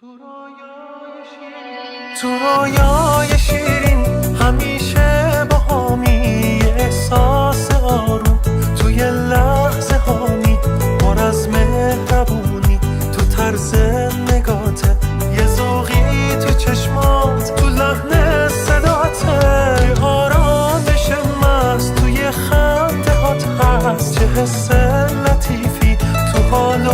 تو رویای شیرین همیشه با همی احساس آروم توی لحظه هامی پر از مهربونی تو طرز نگاته یه ذوقی تو چشمات تو لحن صداته یه آرامش مست توی خنده هات هست چه حس لطیفی تو حال و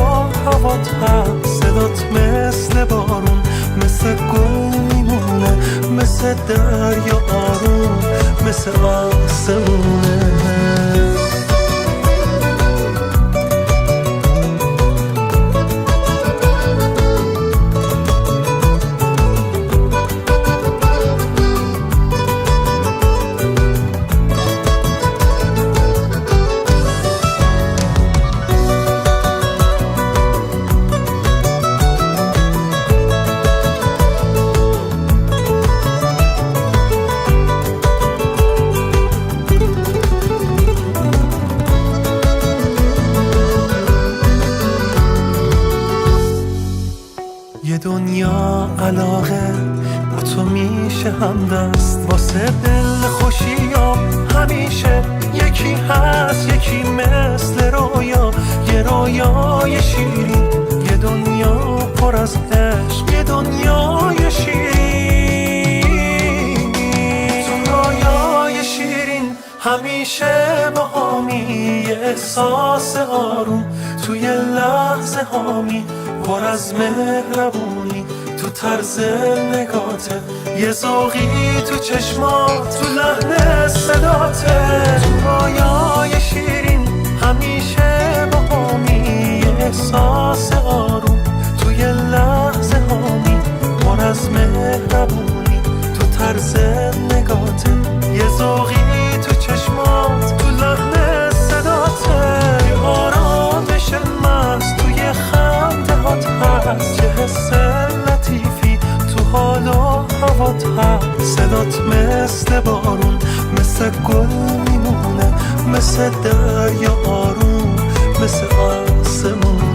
هوات هست صدات مثل بارون مثل گل میمونه مثل دریا آروم مثل آسمونه یه دنیا علاقه با تو میشه همدست واسه دل خوشیام همیشه یکی هست یکی مثل رویا یه رویای شیرین یه دنیا پر از عشق یه دنیای شیرین تو رویای شیرین همیشه با همی احساس آروم توی لحظه هامی پر از مهربونی تو طرز نگاته یه ذوقی تو چشمات تو لحن صداته تو رویای شیرین همیشه با همی احساس آروم توی لحظه هامی پر از مهربونی تو طرز نگاته یه ذوقی تو چشمات تو لحن صداته یه آرامش مست توی خنده هات هست چه حس لطیفی تو حال و هوات هست صدات مثل بارون مثل گل میمونه مثل دریا آروم مثل آسمونه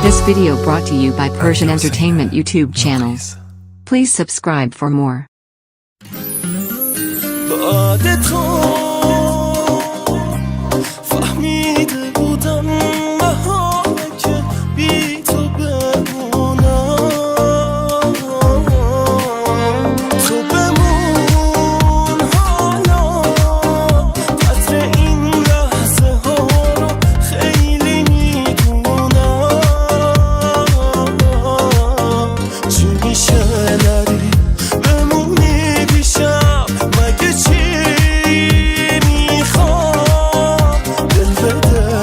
This video brought to you by Persian Entertainment YouTube channel. Please subscribe for more. مگه چی میخوام دل بده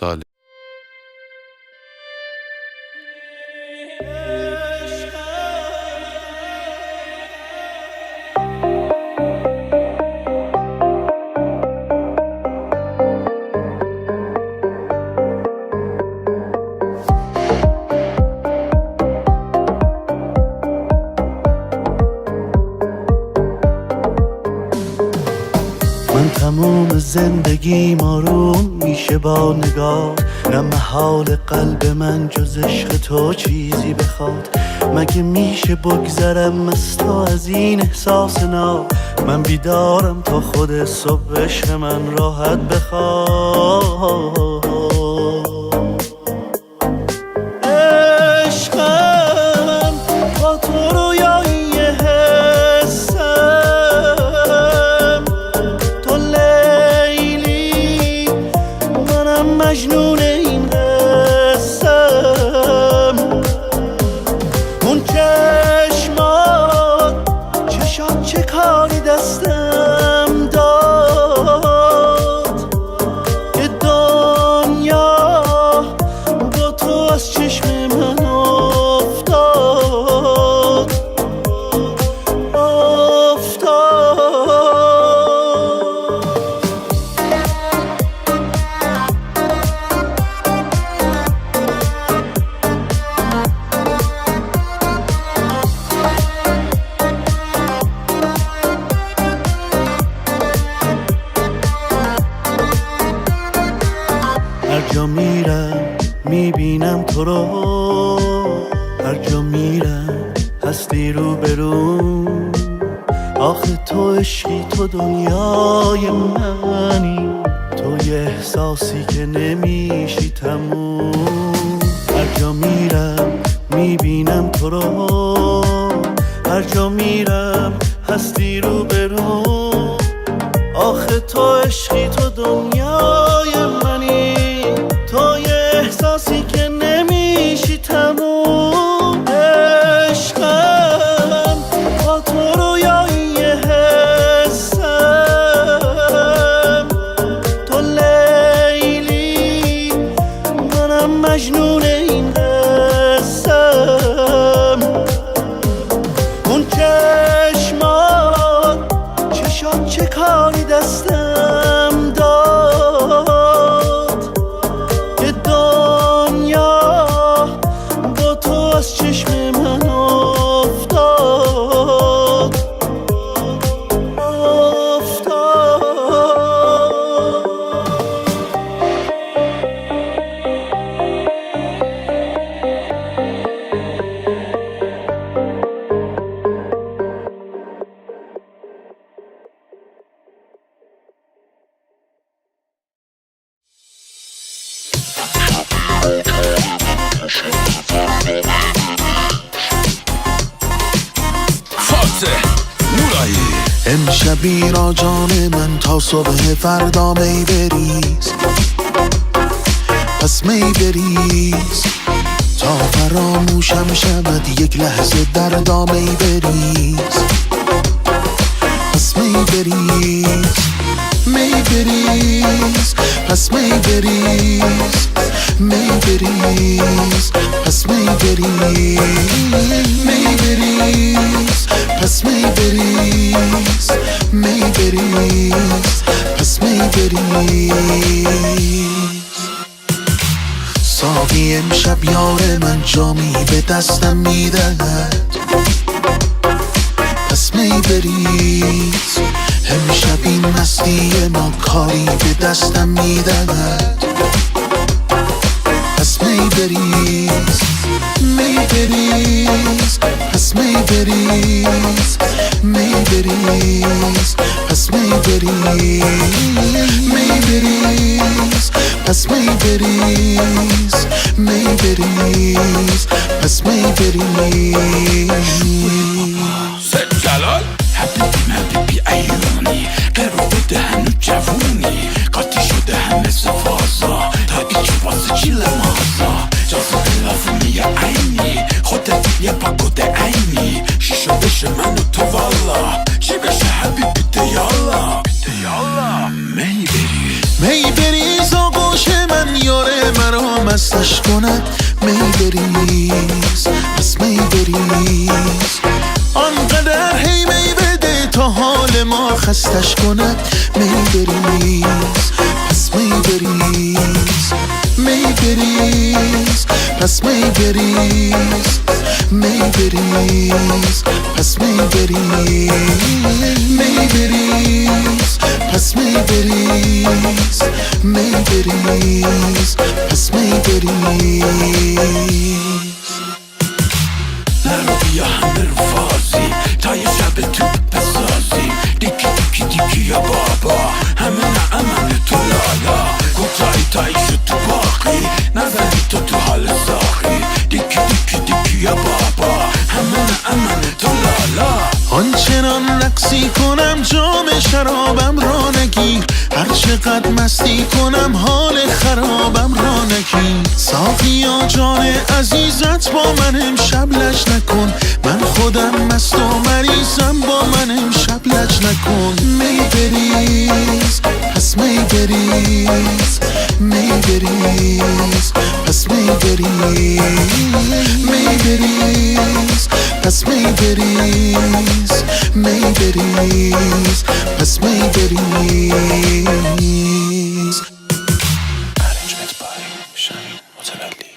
ساله. من تموم زندگی آروم میشه با نگاه، نه محال قلب من جز عشق تو چیزی بخواد. مگه میشه بگذرم از تو از این احساس ناب؟ من بیدارم تا خود صبح عشق من راحت بخواد. عشقم با تو رویایی حسم، تو لیلی منم مجنون این قسم. اون چشات چه کاری دستم داد که دنیا با تو از چشم من افتاد. هر جا میرم میبینم تو رو، هر جا میرم هستی رو برون. آخه تو عشقی، تو دنیای منی، تو یه احساسی که نمیشی تموم. هر جا میرم میبینم تو رو، هر جا میرم هستی رو برون. آخه تو عشقی، تو دنیای منی، تو یه احساسی که نمیشی تموم. عشقم با تو رویایی حسم، تو لیلی منم مجنون این قسم. اون چشات چه کاری دستم داد که دنیا با تو از چشم من افتاد. امشب ایرا جان من تا صبح فردا می بریز، پس می بریز تا فراموشم شود یک لحظه دردا می بریز. پس می بریز، می بریز، پس می بریز، می بریز، پس می بریز، می بریز، پس می بریز، می بریز، پس می بریز. ساقی امشب یار من جامی به دستم میدهد، پس می بریز. امشب این مستی ما کاری به دستم میدهد، پس می بریز، می بریز، پس می بریز، می بریز، پس می بریز، می بریز، پس می بریز، می بریز، پس می بریز. سید جلال حبیبی ایرانی، قرار بده هنو جوونی، قاطی شده همه سفازا تا ایچ واسه چی لمازا. جازه لازمی عینی، خودت یه پاکود عینی، چی شده شه من و تو والا، چی بشه حبیبی دیالا. می بریز، می بریز آغوش من یاره مستش کنم می بریز پس می بریز آنقدر هی می بده تا حال ما خستش کنم می بریز پس می بریز می بریز پس می بریز می بریز پس می بریز می بریز پس می بریز می بریز پس می بریز نرو بیا همه رو فازی تا یه شب تو بسازی دیکی دیکی دیکی یا بابا همه نعمن تو لالا کوتاهی تایی شد تو باقی نزنی تو حال ساخی دیکی دیکی دیکی یا بابا همه نعمن تو لالا آنچنان رقصی کنم جام شرابم را نگیر هر چقدر مستی کنم حال خرابم را نگیر ساقیا جان عزیزت با من امشب لج نکن من خودم مست و مریضم با من امشب لج نکن می بریز پس می بریز می بریز پس می بریز می بریز پس می بریز می بریز پس می بریز Arrangement by شمین متولی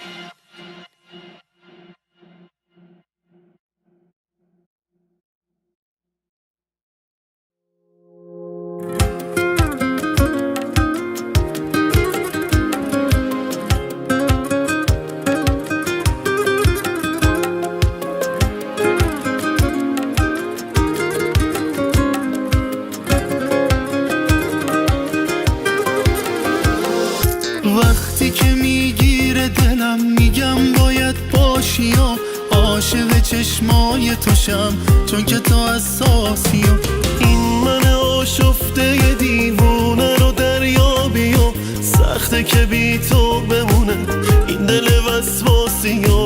وقتی که میگیره دلم میگم باید باشی و عاشق چشمای توشم چون که تو اساسی و این من آشفته دیوونه رو دریابی و سخته که بی تو بمونه این دل وسواسی و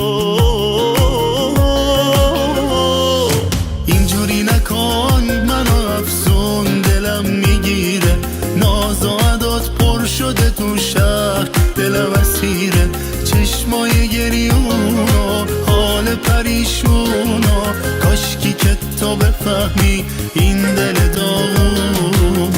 اینجوری نکن منو افسون دلم میگیره ناز و عدات پر شده تو شهر دلم اسیره چشمای گریون و حال پریشون و کاشکی که تو بفهمی این دل داغون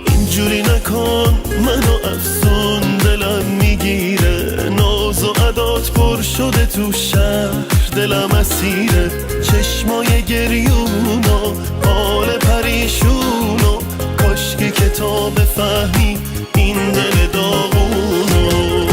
اینجوری نکن منو افسون دلم میگیره ناز و عدات پر شده تو شهر دلم اسیره چشمای گریون و حال پریشون و کاشکی که تو بفهمی این دل داغونو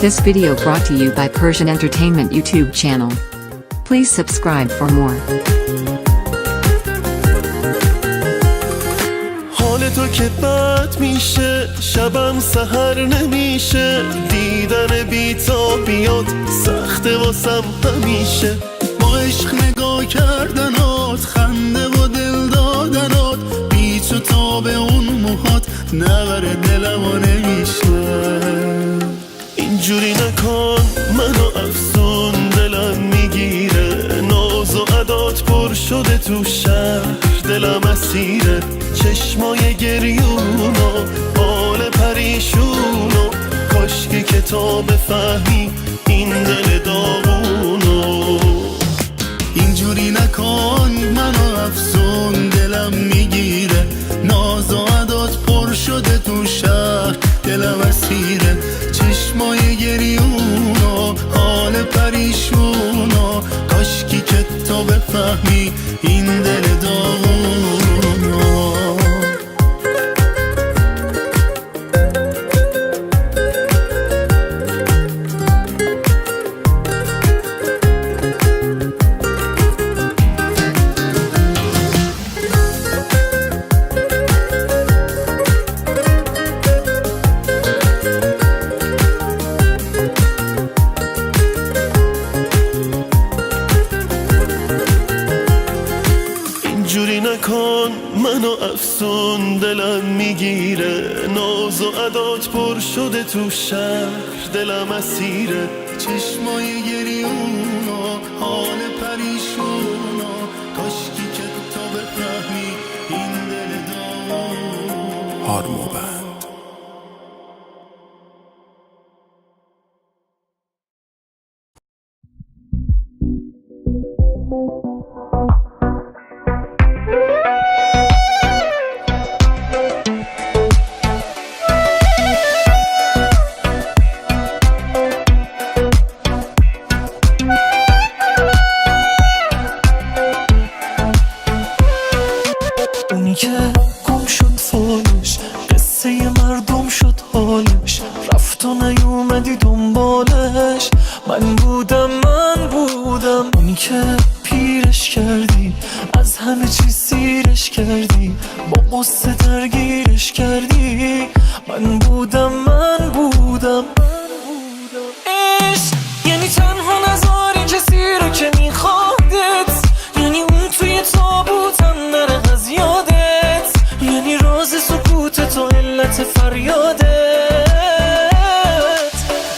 This video brought to you by Persian Entertainment YouTube channel. Please subscribe for more. حال تو که بد میشه شبم سحر نمیشه دیدن بی تا بیاد سخته واسم همیشه با عشق نگاه کردنات خنده و دل دادنات بیچ و تاب اون موهات نبره دلمو نمیشه اینجوری نکن منو افسون دلم میگیره ناز و عدات پر شده تو شهر دلم اسیره چشمای گریون و حال پریشون و کاشکی که تو بفهمی این دل داغونو اینجوری نکن منو افسون دلم میگیره ناز و عدات پر شده تو شهر دلم اسیره چشمای گریون و حال پریشون و کاشکی که تو بفهمی این دل داغونو اینجوری صدات پر شده تو شهر، دلم اسیره چشمای گریونا، حال پریشونا، کاشکی که تو بفهمی این دل دار هارموبند. اونی که گم شد فالش، قصه مردم شد حالش، رفت و نیومدی دنبالش. من بودم اونی که پیرش کردی، از همه چیز سیرش کردی، با قصه درگیرش کردی. من بودم عشق یعنی تنها نذاری کسی رو که میخوادت، یعنی اون توی تابوتم نره از یادت، یعنی راز سکوتت و علت فریادت.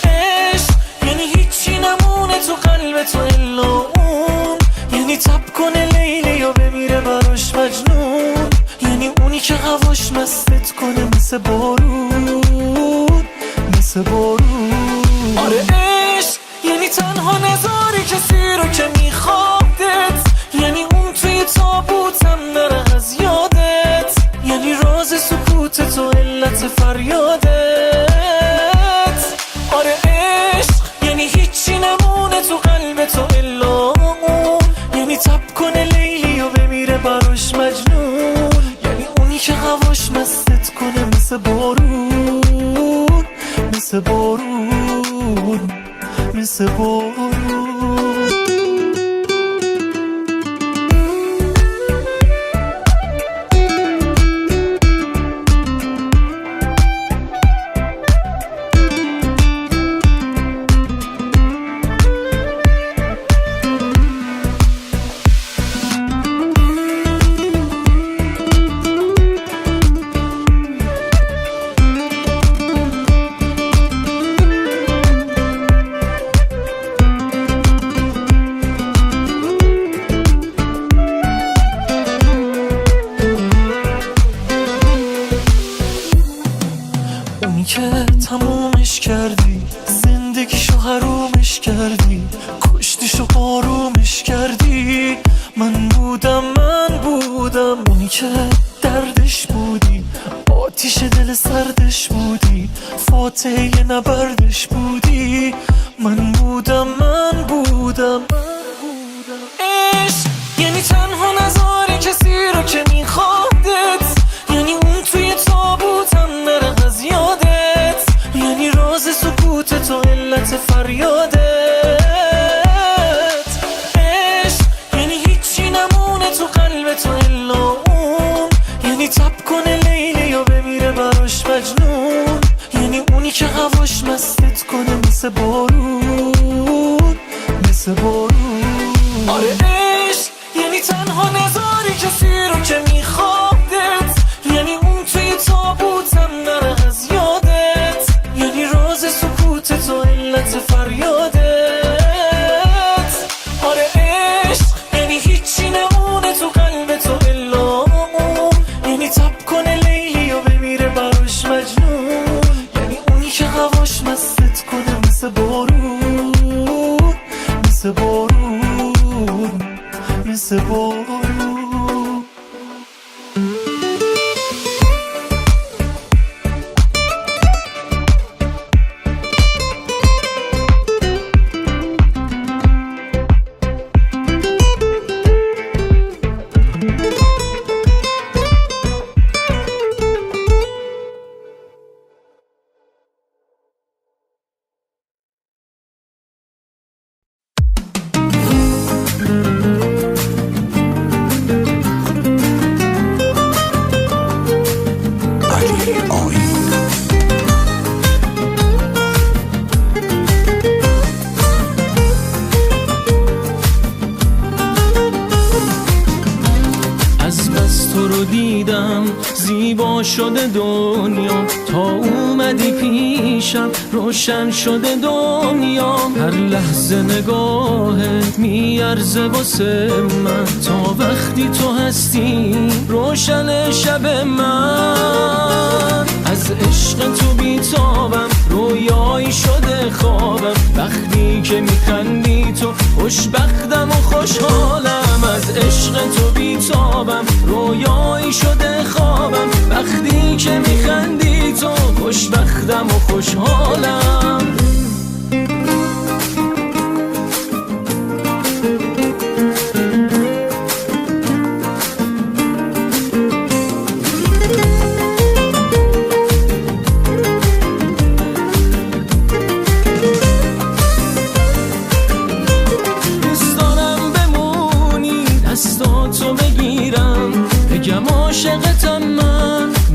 عشق یعنی هیچی نمونه تو قلبت و الا اون، یعنی تب کنه لیلی و بمیره براش مجنون، یعنی اونی که هواش مستت کنه مثل بارون. آره عشق یعنی تنها نذاری کسی رو که میخوادت، یعنی اون توی تابوتم نره از یادت، یعنی راز سکوتت و علت فریادت. آره عشق یعنی هیچی نمونه تو قلبت و الا اون، یعنی تب کنه لیلی و بمیره براش مجنون، یعنی اونی که هواش مستت کنه مثل بارون. اونی که تمومش کردی، زندگیشو حرومش کردی، کشتیشو آرومش کردی. من بودم اونی که دردش بودی، آتیش دل سردش بودی، فاتحه نبردش بودی. من بودم عشق یعنی تنها نذاری کسی رو که میخوادت، یعنی اون توی تابوتم نره از یادت، یعنی راز سکوتت و علت فریادت. عشق یعنی هیچی نمونه تو قلبت و الا اون، یعنی تب کنه لیلی و بمیره براش مجنون، یعنی اونی که هواش مستت کنه مثل بارون. آره عشق یعنی تنها نذاری کسی رو که میخوادت، یعنی اون توی تابوتم نره از یادت، یعنی راز سکوتت و علت فریادت. آره عشق یعنی هیچی نمونه تو قلبت و الا اون، یعنی تب کنه لیلی و بمیره براش مجنون، یعنی اونی که هواش مستت کنه مثل بارون. زیبا شده دنیا، تا اومدی پیشم روشن شده دنیا. هر لحظه نگاهت میارزه واسه من، تا وقتی تو هستی روشن شب من. از عشق تو بیتابم، رویایی شده خوابم، وقتی که میخندی تو خوشبختم و خوشحالم. از عشق تو بیتابم، رویایی شده خوابم، وقتی که میخندی تو خوشبختم و خوشحالم. عاشقتم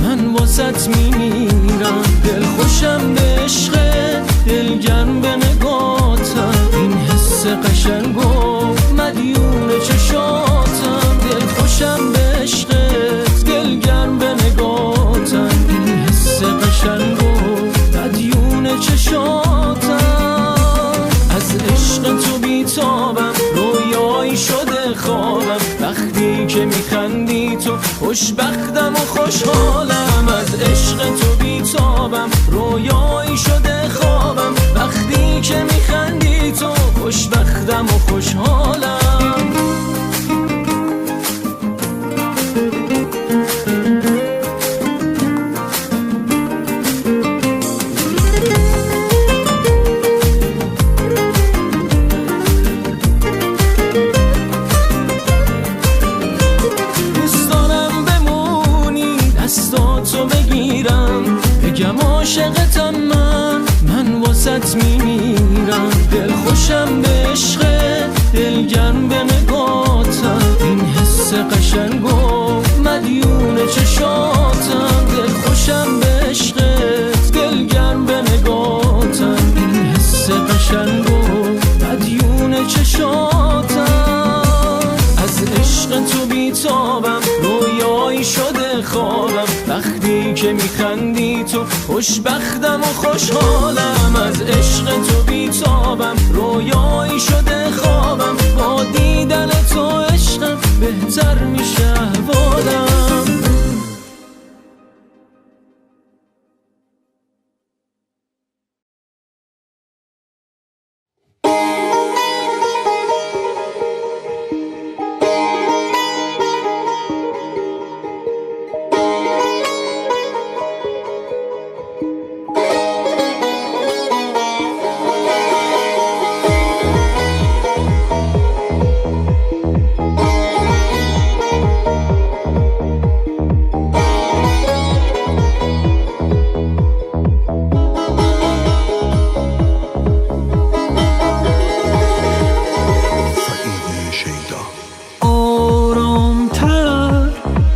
من واسط میمیرم. دل خوشم به عشقت، دلگرم به نگاتم، این حس قشنگ و مدیون چشاتم. دل خوشم به عشقت، دلگرم به نگاتم، این حس قشنگ و مدیون چشاتم. از عشق تو بیتابم، رویایی شده خوابم، وقتی که میخندی تو خوشبختم و خوشحالم. از عشق تو بیتابم، رویایی شده خوابم، وقتی که میخندی تو خوشبختم و خوشحالم. عاشقتم من واسط میمیرم. دل خوشم به عشقت، دلگرم به نگاتم، این حس قشنگ و مدیون چشاتم. دل خوشم به عشقت، دلگرم به نگاتم، این حس قشنگ و مدیون چشاتم. از عشق تو بیتابم، رویایی شده خوابم، وقتی که میخندی تو خوشبختم و خوشحالم. از عشق تو بیتابم، رویایی شده خوابم، با دیدن تو عشقم بهتر میشه احوالم.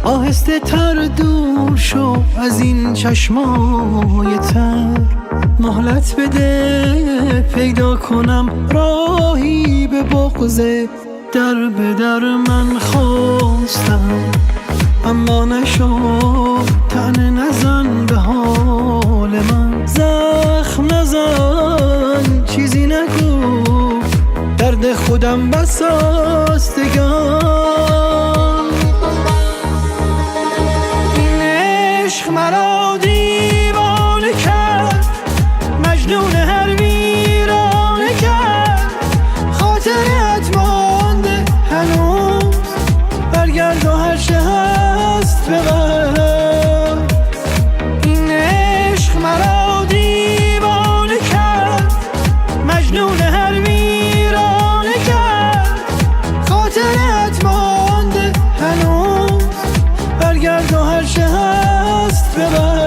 آهسته تر دور شو از این چشمای تر، مهلت بده پیدا کنم راهی به بغض. در به در من خواستم اما نشد، طعنه نزن به حال من، زخم نزن چیزی نگو، درد خودم بساستگان. این عشق مرا دیوانه کرد، مجنون هر ویرانه کرد، خاطرت مانده هنوز، برگرد و هر چه هست ببر. این عشق مرا دیوانه کرد، مجنون هر ویرانه کرد، خاطرت مانده هنوز، برگرد و هر چه هست ببر.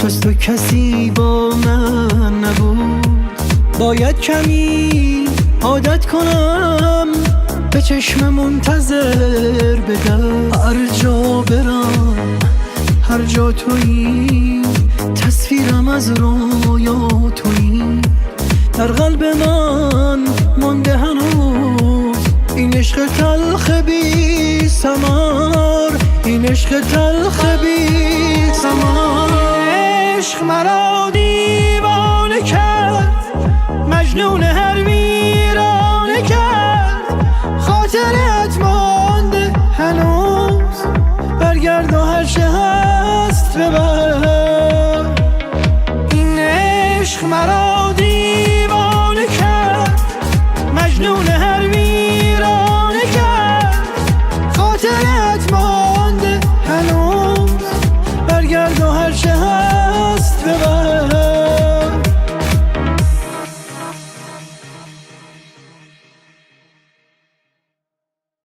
جز تو کسی با من نبود. باید کمی عادت کنم به چشم منتظر بدم. هر جا برم هر جا تویی، تصویرم از رویا تویی. در قلب من مانده هنوز این عشق تلخ بی ثمر، این عشق تلخ بی ثمر. عشق مرا دیوانه کرد، مجنون هر ویرانه کرد. خاطرت مانده هنوز، برگرد و هر چه هست ببر.